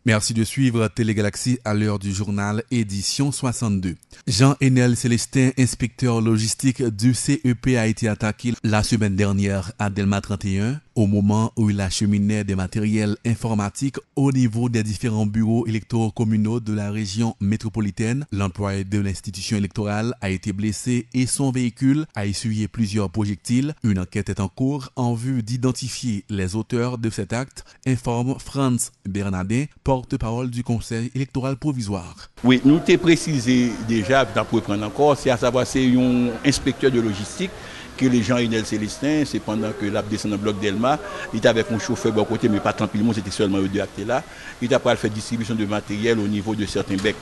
Merci de suivre Télégalaxie à l'heure du journal édition 62. Jean-Enel Célestin, inspecteur logistique du CEP, a été attaqué la semaine dernière à Delma 31 au moment où il acheminait des matériels informatiques au niveau des différents bureaux électoraux communaux de la région métropolitaine. L'employé de l'institution électorale a été blessé et son véhicule a essuyé plusieurs projectiles. Une enquête est en cours en vue d'identifier les auteurs de cet acte, informe Franz Bernardin, porte-parole du Conseil électoral provisoire. Oui, nous t'ai précisé déjà, pour prendre encore, c'est à savoir c'est un inspecteur de logistique que les gens Enel Célestin, c'est pendant que la descend dans le bloc Delma, il était avec un chauffeur bon côté, mais pas tant pis, c'était seulement eux deux actes là. Il a pas fait distribution de matériel au niveau de certains becs.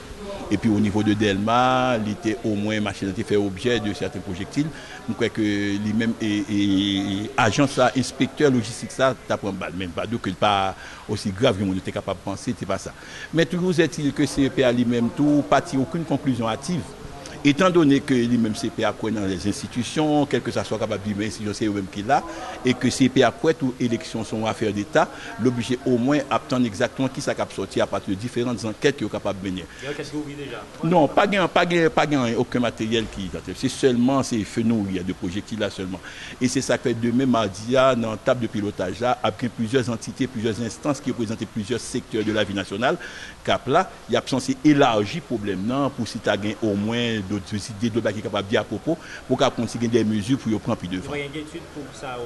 Et puis au niveau de Delma, il était au moins machine a fait objet de certains projectiles. Je crois que lui-même et agent ça, inspecteur logistique ça, t'as pas balle, même pas que pas aussi grave que on était capable de penser, c'est pas ça. Mais toujours est-il que CEPA lui-même tout pas tiré aucune conclusion hâtive. Étant donné que lui-même CPA croit dans les institutions, quel que ça soit capable de l'institution, c'est eux-mêmes qui l'a, et que CPA croit que les élections sont affaires d'État, l'obligé au moins attendre exactement qui ça cap sortir à partir de différentes enquêtes qui sont capables de mener. Qu'est-ce que vous voyez déjà? Non, pas aucun matériel qui c'est seulement ces fenouilles, il y a de projectiles là seulement. Et c'est ça que demain mardi dans la table de pilotage là, après plusieurs entités, plusieurs instances qui représentent plusieurs secteurs de la vie nationale, cap là, il y a censé élargir le problème non pour si tu as au moins d'autres idées de qui capable dire à propos pour qu'on consigne des mesures pour prendre plus de temps. Vous avez une inquiétude pour ça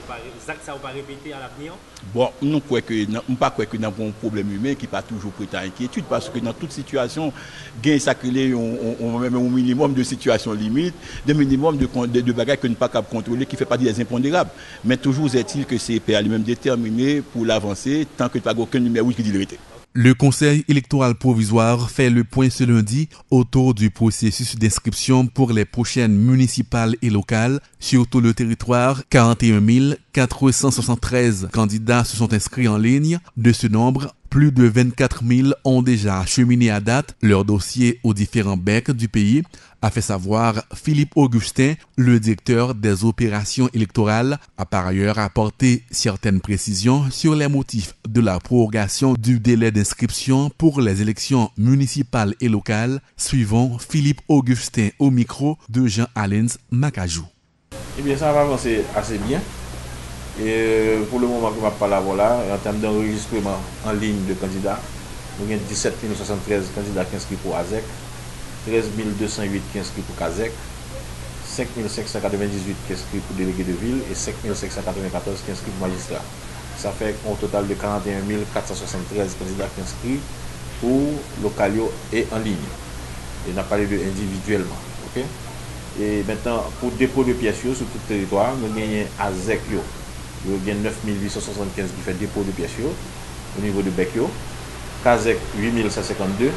ça va pas répéter à l'avenir? Bon, nous croyons que nous pas croire que nous avons un problème humain qui pas toujours prêt à inquiétude parce que dans toute situation gain sacré on même un minimum de situation limite, de minimum de bagages que nous pas capable contrôler qui fait partie des impondérables. Mais toujours est-il que c'est lui-même déterminé pour l'avancer tant que pas aucun numéro qui dit la vérité. Le Conseil électoral provisoire fait le point ce lundi autour du processus d'inscription pour les prochaines municipales et locales. Sur tout le territoire, 41 473 candidats se sont inscrits en ligne. De ce nombre, plus de 24 000 ont déjà acheminé à date leur dossier aux différents becs du pays, a fait savoir Philippe Augustin, le directeur des opérations électorales, a par ailleurs apporté certaines précisions sur les motifs de la prorogation du délai d'inscription pour les élections municipales et locales. Suivons Philippe Augustin au micro de Jean-Alain Macajou. Eh bien, ça va avancer assez bien. Et pour le moment que je parle là, en termes d'enregistrement en ligne de candidats, nous avons 17 073 candidats qui inscrits pour AZEC, 13 208 qui inscrits pour CAZEC, 5 598 qui inscrits pour délégués de ville et 5 594 qui inscrits pour magistrats. Ça fait un total de 41 473 candidats qui inscrits pour localio et en ligne. Et on a parlé de individuellement. Okay? Et maintenant, pour dépôt de pièces sur tout le territoire, nous avons AZEC. Il y a 9 875 qui fait dépôt de pièces au niveau de Becchio, CAZEC 8552,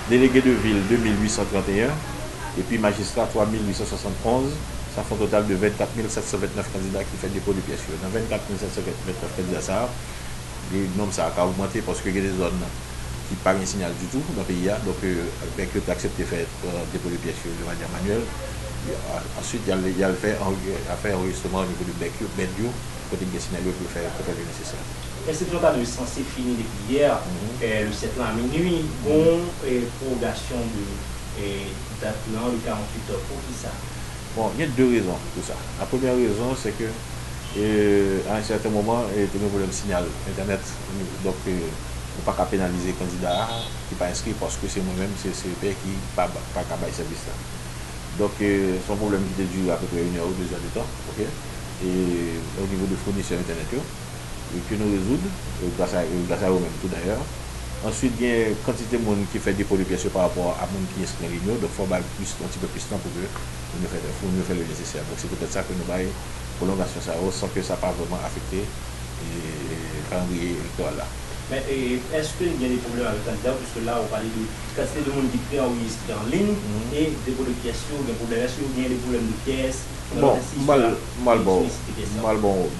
délégué de ville 2831 et puis magistrat 3871. Ça fait un total de 24 729 candidats qui fait dépôt de pièces. Dans 24 729 candidats, ça, le nombre ça a augmenté parce qu'il y a des zones qui n'ont pas un signal du tout dans le pays. Donc, Becchio a accepté de faire dépôt de pièces de manière manuelle. Ensuite, il y a le fait enregistrement au niveau de Becchio, côté des scénarios pour faire le nécessaire. L'inscription est censée finir depuis hier, le 7 à minuit, bon, prorogation de date le 48 heures. Pour qui ça? Bon, il y a deux raisons pour ça. La première raison, c'est que à un certain moment, il y a un problème de signal Internet. Donc, on ne peut pas pénaliser les candidats qui ne sont pas inscrits parce que c'est moi-même, c'est CEP qui n'a pas de service. Donc, son problème qui dure à peu près 1 heure ou 2 heures de temps. Okay? Et au niveau de fournisseurs Internet, que nous résoudre, grâce à eux-mêmes tout d'ailleurs. Ensuite, il y a une quantité de monde qui fait dépôt de pièces par rapport à monde qui est inscrit en ligne, donc il faut un petit peu plus de temps pour que nous fassions le nécessaire. Donc c'est peut-être ça que nous avons prolongation ça sans que ça n'a pas vraiment affecté le calendrier électoral là. Mais est-ce qu'il y a des problèmes avec le candidat, puisque là on parlait de quantité de monde qui est enregistré en ligne et dépôt de pièces, des problèmes, est-ce qu'il y a des problèmes de pièces? Bon,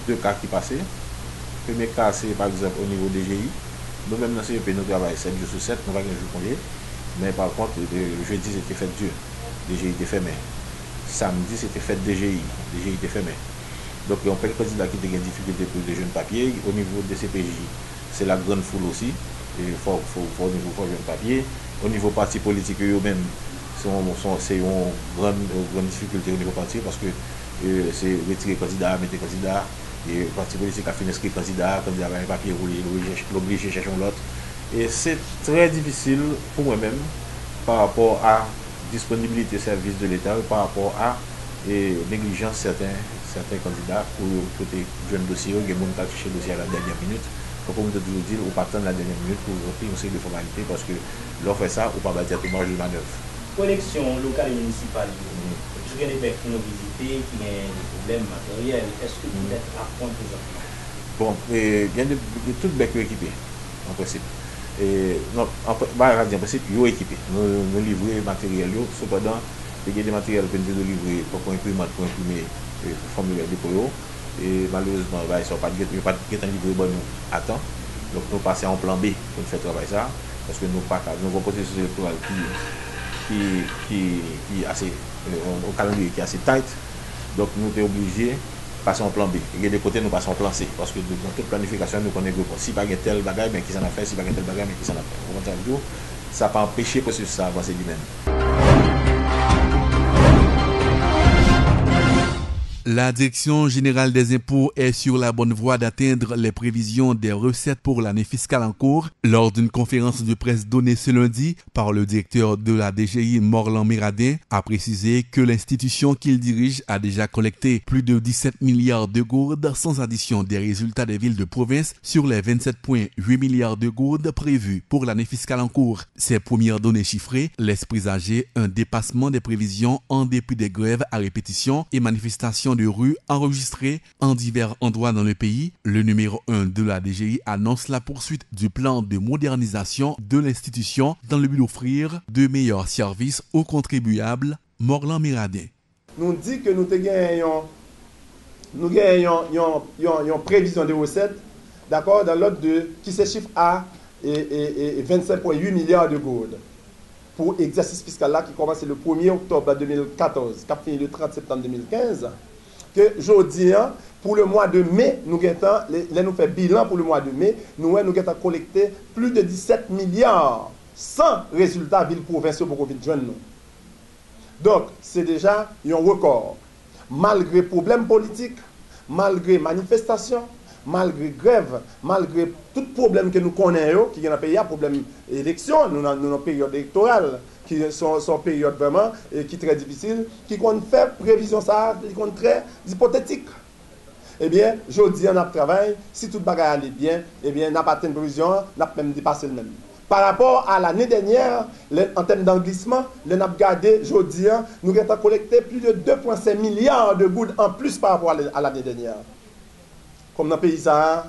deux cas qui passaient. Le premier cas, c'est par exemple au niveau des GI. Nous-mêmes, dans CEP, nous travaillons 7 jours sur 7, nous n'avons pas un jour congé. Mais par contre, le jeudi, c'était fête Dieu. Les GI étaient fermés. Samedi, c'était fête des GI. Les GI étaient fermés. Donc, on peut le candidat qui a des difficultés pour des jeunes papiers. Au niveau des CPJ, c'est la grande foule aussi. il faut au niveau faut un papier. Au niveau parti politique, eux-mêmes, c'est une grande difficulté au niveau parti parce que c'est retirer candidat, mettre candidat, et le parti politique a fait inscrire candidat va un papier l'obliger à chercher l'autre. Et c'est très difficile pour moi-même par rapport à disponibilité des services de l'État, par rapport à négligence certains candidats pour côté jeune dossier, il y a des gens qui dossier à la dernière minute. Donc, comme je toujours dit, on pas attendre la dernière minute pour remplir une série de formalités parce que l'on fait ça, on ne peut pas bâtir tout marge de manœuvre. Collection locale et municipale, je vais les qui nous visiter, qui ont des problèmes matériels. Est-ce que vous êtes à point présentement? Bon, il y a tout bec équipé, en principe. Non, en principe, ils sont équipés. Nous livrons matériel, cependant, il y a des matériels qui sont livrés pour imprimante, pour imprimer le formulaire de dépôt. Et malheureusement, ils ne sont pas livrés bon nous à temps. Donc nous passons en plan B pour faire travail ça. Parce que nous avons un processus électoral qui est assez, au calendrier qui est assez tight. Donc nous sommes obligés de passer en plan B. Et des côtés, nous passons en plan C. Parce que dans toute planification, nous connaissons si pas tel bagage, mais qui s'en a fait, si pas tel bagage, mais qui s'en a fait. Ça n'a pas empêché le processus d'avancer lui-même. La Direction générale des impôts est sur la bonne voie d'atteindre les prévisions des recettes pour l'année fiscale en cours. Lors d'une conférence de presse donnée ce lundi par le directeur de la DGI, Morlan Miradin, a précisé que l'institution qu'il dirige a déjà collecté plus de 17 milliards de gourdes sans addition des résultats des villes de province sur les 27,8 milliards de gourdes prévus pour l'année fiscale en cours. Ces premières données chiffrées laissent présager un dépassement des prévisions en dépit des grèves à répétition et manifestations de rue enregistrées en divers endroits dans le pays. Le numéro 1 de la DGI annonce la poursuite du plan de modernisation de l'institution dans le but d'offrir de meilleurs services aux contribuables. Morlan Miradin. Nous dit que nous gagnons une prévision de recettes, d'accord, dans l'ordre de qui se chiffre à 25,8 milliards de gourdes pour l'exercice fiscal là qui commence le 1er octobre 2014, qui a fini le 30 septembre 2015. Que aujourd'hui, pour le mois de mai, nous avons fait bilan pour le mois de mai, nous avons collecté plus de 17 milliards sans résultat ville-provinciaux pour Covid jeune. Donc, c'est déjà un record. Malgré problèmes politiques, malgré manifestations, malgré grève, malgré tout problème que nous connaissons, qui est dans le pays, problème d'élection, nous avons une période électorale, qui sont période vraiment qui est très difficile, qui compte faire prévision ça, qui compte très hypothétique. Eh bien, je dis on a travail, si tout le bagage allait bien, eh bien, on n'a pas atteint une prévision, on a même dépassé le même. Par rapport à l'année dernière, en termes d'englissement, nous avons gardé, je dis, nous avons collecté plus de 2,5 milliards de gouttes en plus par rapport à l'année dernière. Comme dans le pays, ça,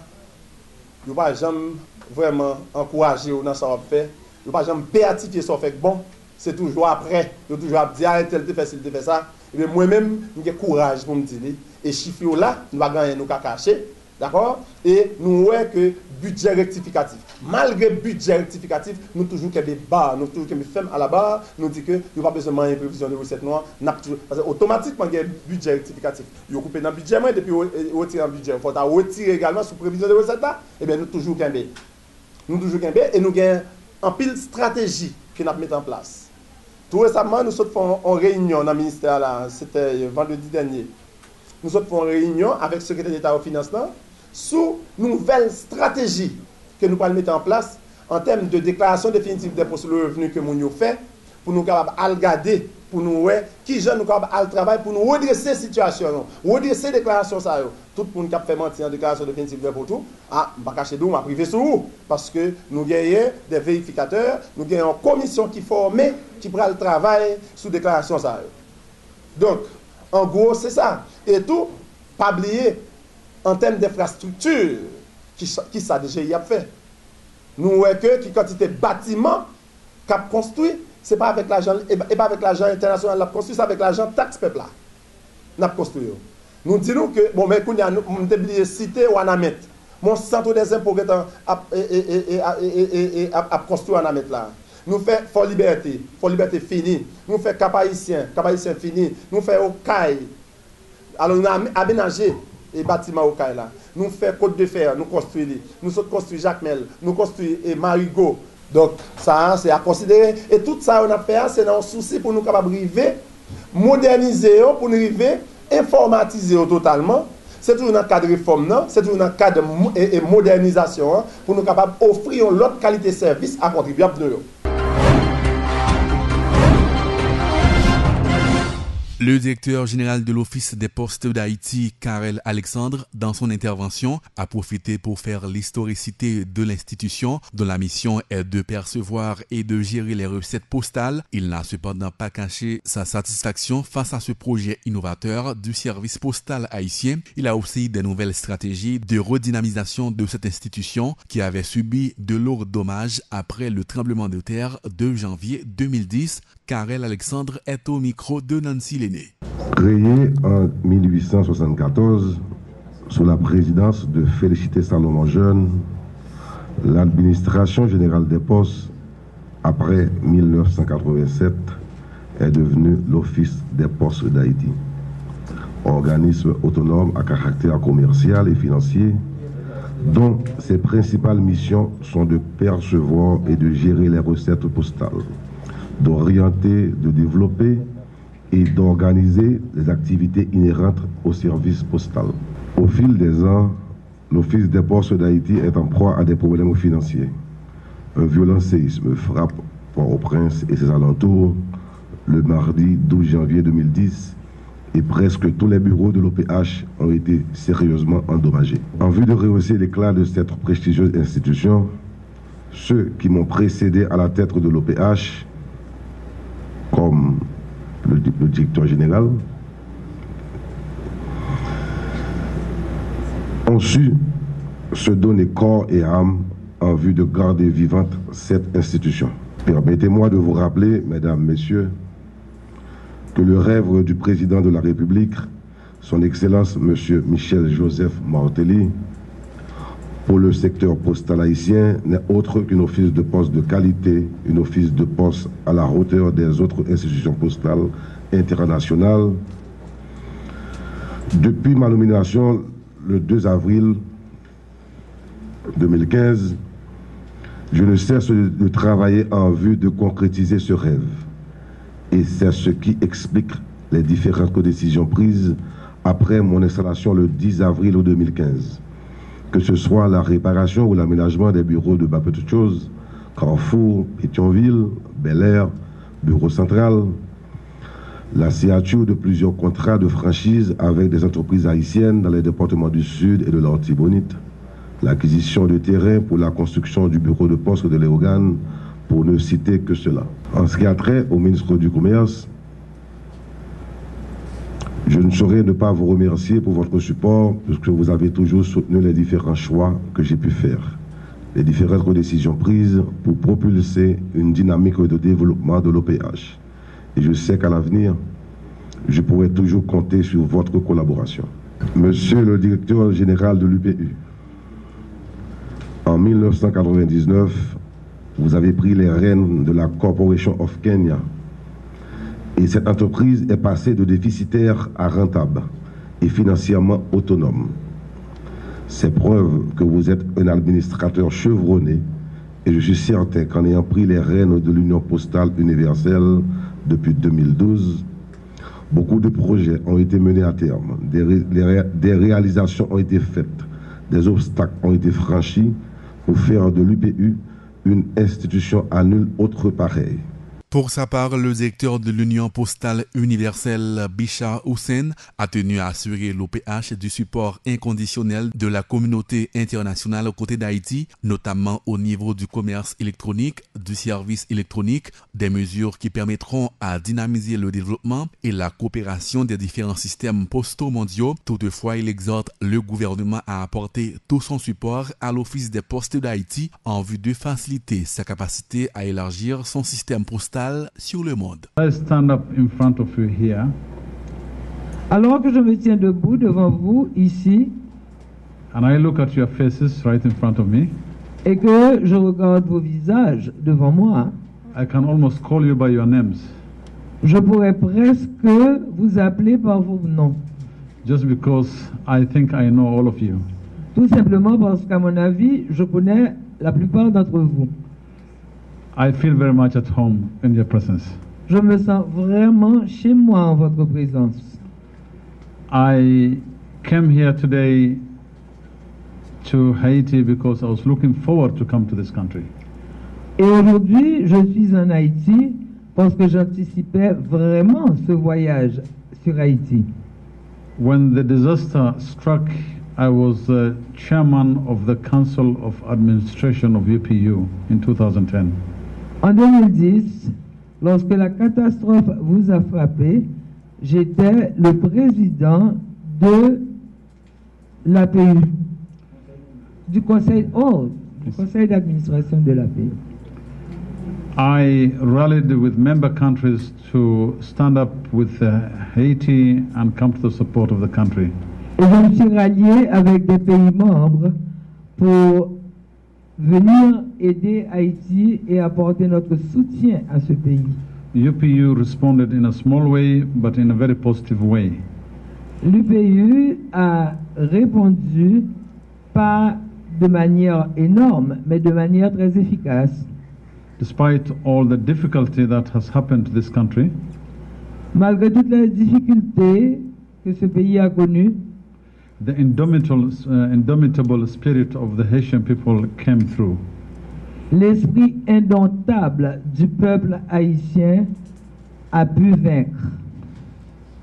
nous ne pouvons pas jamais vraiment encourager dans ce qu'on fait, nous ne pouvons pas jamais béatifier ce qu'on fait bon. C'est toujours après, nous toujours dire, ah, tel te fait ci, tel te fait ça. Et moi-même, j'ai courage pour me dire, et chiffres là, nous allons gagner, nous allons cacher, d'accord? Et nous voyons que budget rectificatif, malgré budget rectificatif, nous toujours qu'il y a des barres, nous toujours qu'il y a des femmes à la barre, nous disons que nous n'avons pas besoin de prévision de recettes noires, parce qu'automatiquement, il y a un budget rectificatif. Ils ont coupé dans le budget, et depuis retirer dans le budget. Il faut retirer également sous prévision de recettes là, et bien nous toujours qu'il y a des. Nous toujours qu'il y a des, et nous avons en pile stratégie que nous mettons en place. Tout récemment, nous sommes en réunion dans le ministère, là, c'était vendredi dernier. Nous sommes en réunion avec le secrétaire d'État au financement sur une nouvelle stratégie que nous allons mettre en place en termes de déclaration définitive d'impôt sur le revenu que nous avons fait pour nous regarder, pour nous voir qui gens nous capables de travailler pour nous redresser la situation, redresser la déclaration. Tout le monde qui a fait mentir en déclaration définitive d'impôt tout, ah, je ne vais pas cacher d'où, je vais priver sur vous. Parce que nous avons des vérificateurs, nous avons une commission qui est formée, qui prend le travail sous déclaration. Donc, en gros, c'est ça. Et tout, pas oublier, en termes d'infrastructure, qui ça déjà y a fait. Nous voyons que qui quantité de bâtiments qu'a construit, ce n'est pas avec l'argent, et pas avec l'argent international l'a construit, c'est avec l'argent taxe peuple là. N'a construit. Nous disons que, bon, mais nous avons oublié cité ou Anamet. Mon centre des impôts a construit Anamet là. Nous faisons Fort Liberté fini. Nous faisons Cap Haïtien fini. Nous faisons Okaï. Alors nous avons aménagé et bâtiment au Kaila. Nous faisons Côte de Fer, nous construisons. Nous construisons Jacques Mel, nous construisons Marigot. Donc, ça, c'est à considérer. Et tout ça, on a fait, c'est dans un souci pour nous capables de moderniser, pour nous arriver, informatiser totalement. C'est toujours dans le cadre de réforme, c'est toujours dans le cadre de modernisation, pour nous capables d'offrir l'autre qualité de service à contribuables de nous. Le directeur général de l'Office des postes d'Haïti, Karel Alexandre, dans son intervention, a profité pour faire l'historicité de l'institution, dont la mission est de percevoir et de gérer les recettes postales. Il n'a cependant pas caché sa satisfaction face à ce projet innovateur du service postal haïtien. Il a aussi des nouvelles stratégies de redynamisation de cette institution qui avait subi de lourds dommages après le tremblement de terre de janvier 2010. Karel Alexandre est au micro de Nancy Lenné. Créé en 1874 sous la présidence de Félicité Salomon Jeune, l'administration générale des postes, après 1987, est devenue l'Office des postes d'Haïti, organisme autonome à caractère commercial et financier, dont ses principales missions sont de percevoir et de gérer les recettes postales, d'orienter, de développer et d'organiser les activités inhérentes au service postal. Au fil des ans, l'Office des postes d'Haïti est en proie à des problèmes financiers. Un violent séisme frappe Port-au-Prince et ses alentours le mardi 12 janvier 2010 et presque tous les bureaux de l'OPH ont été sérieusement endommagés. En vue de rehausser l'éclat de cette prestigieuse institution, ceux qui m'ont précédé à la tête de l'OPH, comme le directeur général, ont su se donner corps et âme en vue de garder vivante cette institution. Permettez-moi de vous rappeler, mesdames, messieurs, que le rêve du président de la République, son Excellence M. Michel-Joseph Martelly, pour le secteur postal haïtien n'est autre qu'un office de poste de qualité, un office de poste à la hauteur des autres institutions postales internationales. Depuis ma nomination le 2 avril 2015, je ne cesse de travailler en vue de concrétiser ce rêve. Et c'est ce qui explique les différentes décisions prises après mon installation le 10 avril 2015. Que ce soit la réparation ou l'aménagement des bureaux de bas petites choses, Carrefour, Pétionville, Bel Air, Bureau Central, la signature de plusieurs contrats de franchise avec des entreprises haïtiennes dans les départements du Sud et de l'Artibonite, l'acquisition de terrain pour la construction du bureau de poste de Léogane, pour ne citer que cela. En ce qui a trait au ministre du Commerce, je ne saurais ne pas vous remercier pour votre support, puisque vous avez toujours soutenu les différents choix que j'ai pu faire, les différentes décisions prises pour propulser une dynamique de développement de l'OPH. Et je sais qu'à l'avenir, je pourrai toujours compter sur votre collaboration. Monsieur le directeur général de l'UPU, en 1999, vous avez pris les rênes de la Corporation of Kenya. Et cette entreprise est passée de déficitaire à rentable et financièrement autonome. C'est preuve que vous êtes un administrateur chevronné et je suis certain qu'en ayant pris les rênes de l'Union postale universelle depuis 2012, beaucoup de projets ont été menés à terme, des réalisations ont été faites, des obstacles ont été franchis pour faire de l'UPU une institution à nul autre pareil. Pour sa part, le directeur de l'Union postale universelle, Bicha Hussein, a tenu à assurer l'OPH du support inconditionnel de la communauté internationale aux côtés d'Haïti, notamment au niveau du commerce électronique, du service électronique, des mesures qui permettront à dynamiser le développement et la coopération des différents systèmes postaux mondiaux. Toutefois, il exhorte le gouvernement à apporter tout son support à l'Office des postes d'Haïti en vue de faciliter sa capacité à élargir son système postal sur le monde. Alors que je me tiens debout devant vous ici, and I look at your faces right in front of me, et que je regarde vos visages devant moi, I can almost call you by your names. je pourrais presque vous appeler par vos noms. just because I think I know all of you. Tout simplement parce qu'à mon avis, je connais la plupart d'entre vous. I feel very much at home in your presence. Je me sens vraiment chez moi en votre présence. I came here today to Haiti because I was looking forward to come to this country. Et aujourd'hui, je suis en Haïti parce que j'anticipais vraiment ce voyage sur Haïti. When the disaster struck, I was the chairman of the Council of Administration of UPU in 2010. En 2010, lorsque la catastrophe vous a frappé, j'étais le président de l'APU, du conseil d'administration de l'APU. I rallied with member countries to stand up with Haiti and come to the support of the country. Et je me suis rallié avec des pays membres pour venir aider Haïti et apporter notre soutien à ce pays. UPU responded in a small way, but in a very positive way. L'UPU a répondu pas de manière énorme, mais de manière très efficace. Despite all the difficulty that has happened to this country, malgré toutes les difficultés que ce pays a connues, the indomitable spirit of the Haitian people came through. L'esprit indomptable du peuple haïtien a pu vaincre.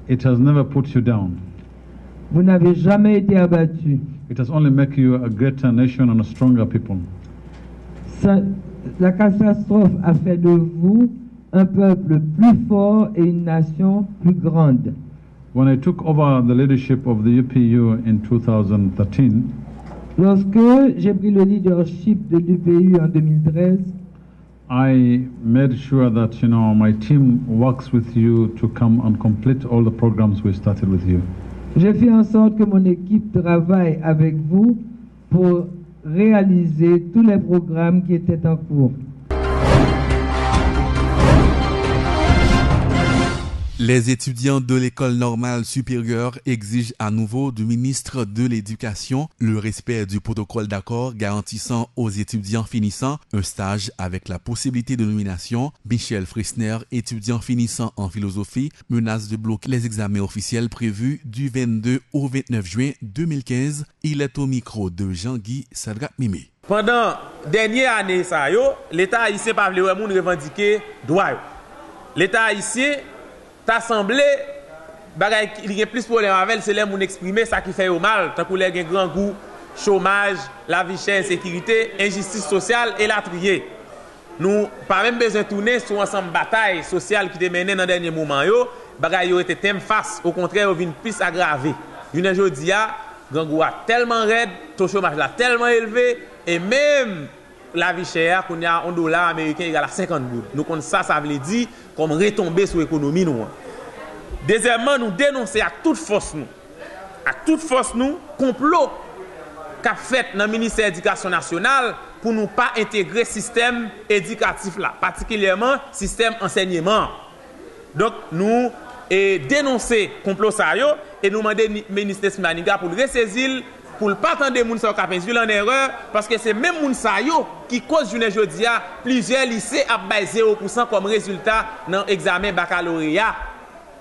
It has never put you down. Vous n'avez jamais été abattu. It has only made you a greater nation and a stronger people. La catastrophe a fait de vous un peuple plus fort et une nation plus grande. When I took over the leadership of the UPU in 2013, lorsque j'ai pris le leadership de l'UPU en 2013, I made sure that my team works with you to come and complete all the programs we started with you. J'ai fait en sorte que mon équipe travaille avec vous pour réaliser tous les programmes qui étaient en cours. Les étudiants de l'école normale supérieure exigent à nouveau du ministre de l'Éducation le respect du protocole d'accord garantissant aux étudiants finissant un stage avec la possibilité de nomination. Michel Frisner, étudiant finissant en philosophie, menace de bloquer les examens officiels prévus du 22 au 29 juin 2015. Il est au micro de Jean-Guy Sadrak-Mimé. Pendant dernière année, l'État haïtien pas voulu revendiquer droit. L'État haïtien t'as semblé bagay il y a plus problème avec c'est les moun exprimer ça qui fait au mal tant que les grand goût chômage la vie chère insécurité injustice sociale et la trier nous pas même besoin tourner sur ensemble bataille sociale qui te mené dans dernier moment yo bagay yo était thème face au contraire vient plus aggravé une jodi a grand goût tellement raide taux chômage là tellement élevé et même la vie chère qu'on a $1 américain égal à 50 gouttes. Nous connaissons ça veut dire comme retomber sur l'économie nous. Deuxièmement, nous dénoncer à toute force nous complot qu'a fait dans le ministère de l'Éducation nationale pour nous pas intégrer système éducatif là, particulièrement système enseignement. Donc nous dénoncer complot ça yo et nous demander ministre Maniga pour le ressaisir pour ne pas attendre les gens qui sont en erreur, parce que c'est même les gens qui cause aujourd'hui plusieurs lycées à 0% comme résultat dans l'examen baccalauréat.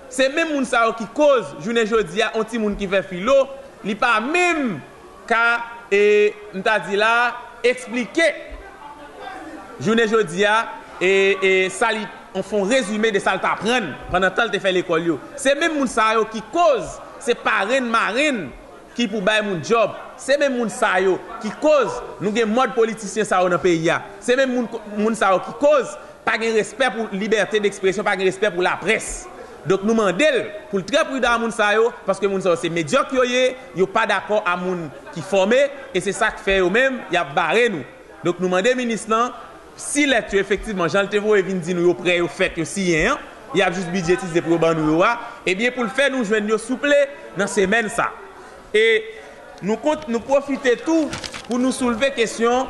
C'est même les gens qui cause aujourd'hui un petit monde qui fait philo, il n'y a pas même qu'à expliquer aujourd'hui et ça on fait un résumé de ça que tu apprends pendant que tu fais l'école. C'est même les gens qui cause, c'est parrain marine qui pour bailler mon job, c'est même moun sa yo qui cause nous gen mode politicien sa yo dans pays a. C'est même moun sa yo qui cause pas gen respect pour liberté d'expression, pas gen respect pour la presse. Donc nous mandel pour très prudent moun sa yo parce que moun sa yo c'est médiocre yo pas d'accord à moun qui formé et c'est ça qui fait eux même y a barré nous. Donc nous mandé ministre nan si là tu effectivement Jean Tevo et vinn di nous yo prêt yo fait yo si rien, il y a juste budgétisé pour ban nous yo et bien pour le faire nous joindre yo souple dans semaine ça. Et nous profitons tout pour nous soulever question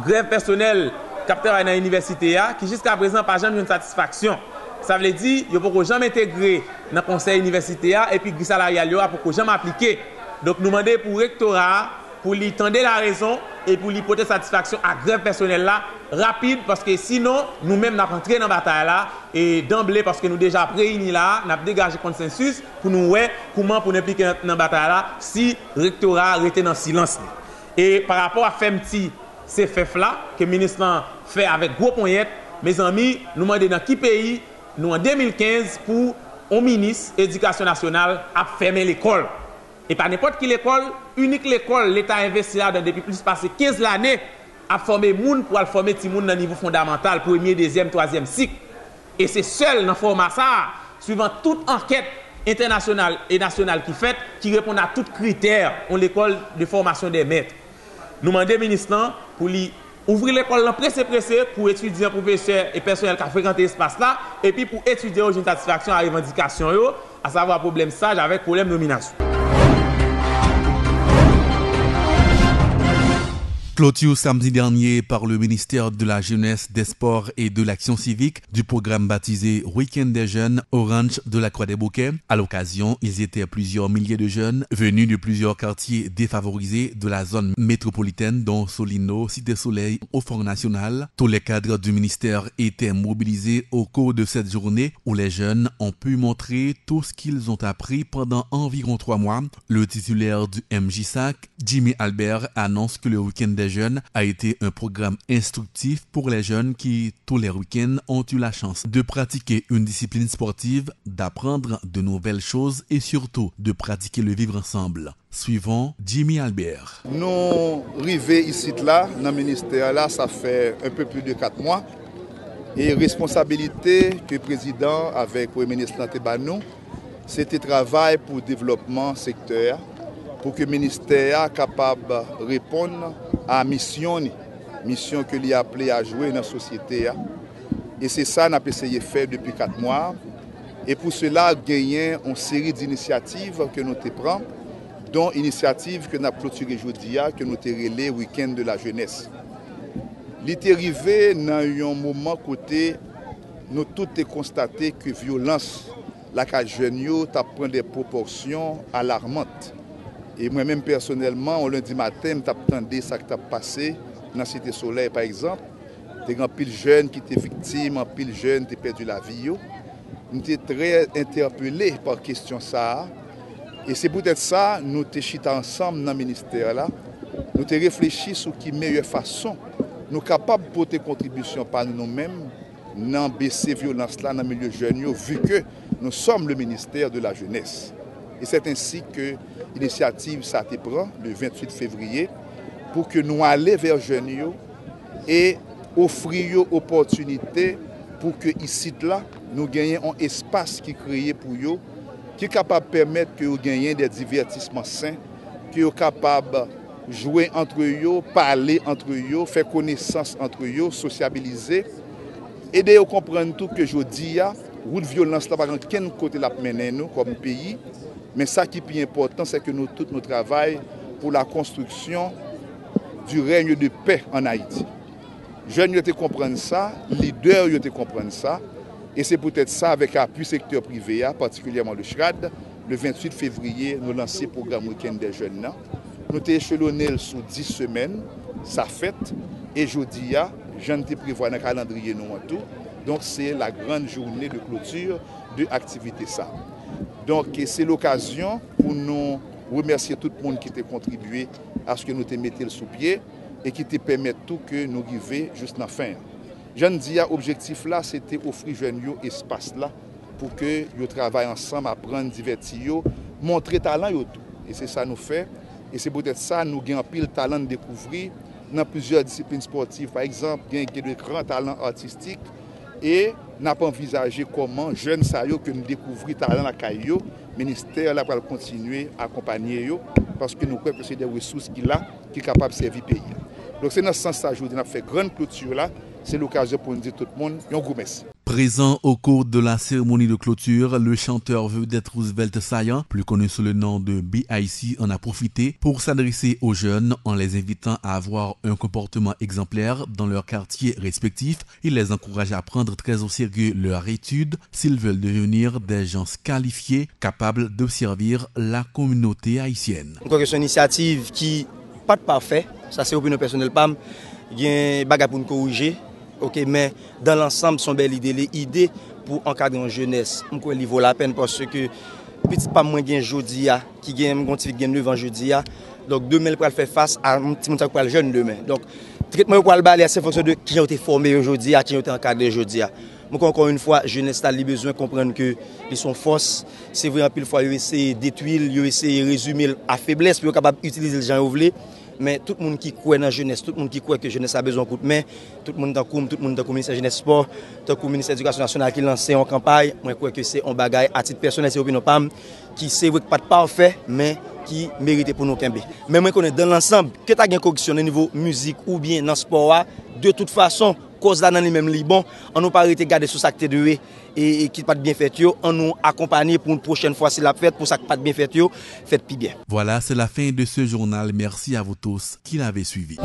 grève personnelle capteur dans l'université qui jusqu'à présent pas jamais une satisfaction. Ça veut dire qu'il ne peut jamais intégrer dans le conseil universitaire et puis grille salariale pour que jamais appliquer. Donc nous demandons pour le rectorat pour lui tendre la raison et pour lui porter satisfaction à grève personnelle là rapide parce que sinon nous-mêmes nous rentré dans la bataille là et d'emblée parce que nous déjà réunis là, nous avons dégagé consensus pour nous voir comment pour nous impliquer dans la bataille là si le rectorat restait dans le silence. Et par rapport à FEMTI, c'est fait là que le ministre fait avec gros poignette, mes amis, nous demandons dans quel pays nous en 2015 pour un ministre éducation nationale a fermé l'école. Et pas n'importe quelle école, unique l'école, l'État investi là depuis plus de 15 années à former moun pour former ti moun dans niveau fondamental, premier, deuxième, troisième cycle. Et c'est seul dans format ça, suivant toute enquête internationale et nationale qui répond à tous critères en l'école de formation des maîtres. Nous demandons au ministre pour lui ouvrir l'école pressé pour étudiants, professeurs et personnel qui ont fréquenté l'espace là, et puis pour étudier aux satisfaction à revendication, à savoir problème sage avec problème nomination. Clôture samedi dernier par le ministère de la Jeunesse, des Sports et de l'Action civique du programme baptisé Week-end des jeunes Orange de la Croix-des-Bouquets. À l'occasion, ils étaient plusieurs milliers de jeunes venus de plusieurs quartiers défavorisés de la zone métropolitaine dont Solino, Cité-Soleil, au Front National. Tous les cadres du ministère étaient mobilisés au cours de cette journée où les jeunes ont pu montrer tout ce qu'ils ont appris pendant environ 3 mois. Le titulaire du MJSAC, Jimmy Albert, annonce que le Week-end des jeunes a été un programme instructif pour les jeunes qui, tous les week-ends, ont eu la chance de pratiquer une discipline sportive, d'apprendre de nouvelles choses et surtout de pratiquer le vivre ensemble. Suivant Jimmy Albert. Nous arrivés ici là, dans le ministère là, ça fait un peu plus de 4 mois. Et responsabilité que le président avec le ministre Lantebanou, c'était travail pour le développement secteur, pour que le ministère soit capable de répondre à la mission que lui a appelé à jouer dans la société. Et c'est ça que nous avons essayé de faire depuis 4 mois. Et pour cela, nous avons gagné une série d'initiatives que nous prenons, dont l'initiative que nous avons clôturée aujourd'hui, que nous avons relais Week-end de la jeunesse. Il est arrivé dans un moment côté, nous tous avons constaté que la violence, la jeune prend des proportions alarmantes. Et moi-même personnellement, au lundi matin, j'attendais ça qui a passé dans la Cité Soleil par exemple. Des grands piles jeunes qui étaient victimes, en pile jeunes qui ont perdu la vie. Nous étions très interpellés par la question ça. Et c'est peut-être ça, nous avons chita ensemble dans le ministère là. Nous avons réfléchi sur qui meilleure façon nous sommes capables de porter contribution par nous-mêmes dans baisser la violence là dans le milieu jeune, vu que nous sommes le ministère de la jeunesse. Et c'est ainsi que l'initiative ça te prend le 28 février pour que nous allions vers les jeunes et offrir une opportunité pour que ici là nous gagnions un espace qui est créé pour eux, qui est capable de permettre que nous gagnions des divertissements sains, qui est capable de jouer entre eux, parler entre eux, faire connaissance entre eux, sociabiliser, aider à comprendre tout que je dis, la violence là par quel côté la mener nous comme pays. Mais ça qui est plus important, c'est que nous tout nous travaillons pour la construction du règne de paix en Haïti. Jeunes te comprennent ça, leaders te comprennent ça, et c'est peut-être ça avec l'appui secteur privé, particulièrement le CHRAD, le 28 février, nous lançons le programme Week-end des jeunes. Nous avons échelonné sur 10 semaines, ça fait, et jeudi, je ne prévois dans le calendrier non tout. Donc c'est la grande journée de clôture de l'activité ça. Donc c'est l'occasion pour nous remercier tout le monde qui a contribué à ce que nous te mettions sous pied et qui te permet tout que nous arrivions juste à la fin. Je ne dis l'objectif là, c'était offrir aux jeunes espace là pour que ils travaillent ensemble, apprendre, divertir, montrer talent tout. Et c'est ça nous fait. Et c'est peut-être ça nous gagnons pile talent de découvrir dans plusieurs disciplines sportives. Par exemple, il y a de grands talents artistiques. Et nous avons envisagé comment jeunes que nous découvrons talent à Caillou, le ministère là va continuer à accompagner parce que nous croyons que c'est des ressources qui sont capables de servir le pays. Donc c'est dans ce sens que nous avons fait grande clôture là. C'est l'occasion pour nous dire tout le monde, un gros merci. Présent au cours de la cérémonie de clôture, le chanteur vedette Roosevelt Saillant, plus connu sous le nom de BIC, en a profité pour s'adresser aux jeunes en les invitant à avoir un comportement exemplaire dans leur quartier respectif. Il les encourage à prendre très au sérieux leur étude s'ils veulent devenir des gens qualifiés, capables de servir la communauté haïtienne. C'est une initiative qui n'est pas parfaite, ça c'est opinion personnelle, il y a un bagage pour nous corriger. Ok, mais dans l'ensemble, son belle idée, les idées pour encadrer en jeunesse, je crois qu'il vaut la peine parce que petit pas moins gain jodi qui gagne 9 ans jodi donc demain il va faire face à un petit monde qui va jeune demain. Donc traitement pour le balayer c'est fonction de qui ont été formés aujourd'hui, qui ont été encadrés aujourd'hui. Donc encore une fois, jeunesse a besoin de comprendre que ils sont force, c'est vrai en pile fois ils essayer de détruire, ils essayer de résumer à faiblesse pour capable utiliser les gens voulez. Mais tout le monde qui croit dans la jeunesse, tout le monde qui croit que la jeunesse a besoin de coup de main, tout le monde dans le ministère Jeunesse Sport, tout le ministère de l'Éducation nationale qui lance en campagne, moi je crois que c'est un bagage à titre personnel, c'est opinion PAM, qui c'est vrai que pas de parfait, mais qui mérite pour nous camber. Mais moi je connais dans l'ensemble, que tu as une correction au niveau musique ou bien dans le sport, de toute façon, cause là dans les mêmes libons, on nous pas arrêter garder sous ça de et qui pas bien fait yo, on nous accompagner pour une prochaine fois si la fête pour ça qui pas bien fait yo, faites plus bien. Voilà, c'est la fin de ce journal. Merci à vous tous qui l'avez suivi.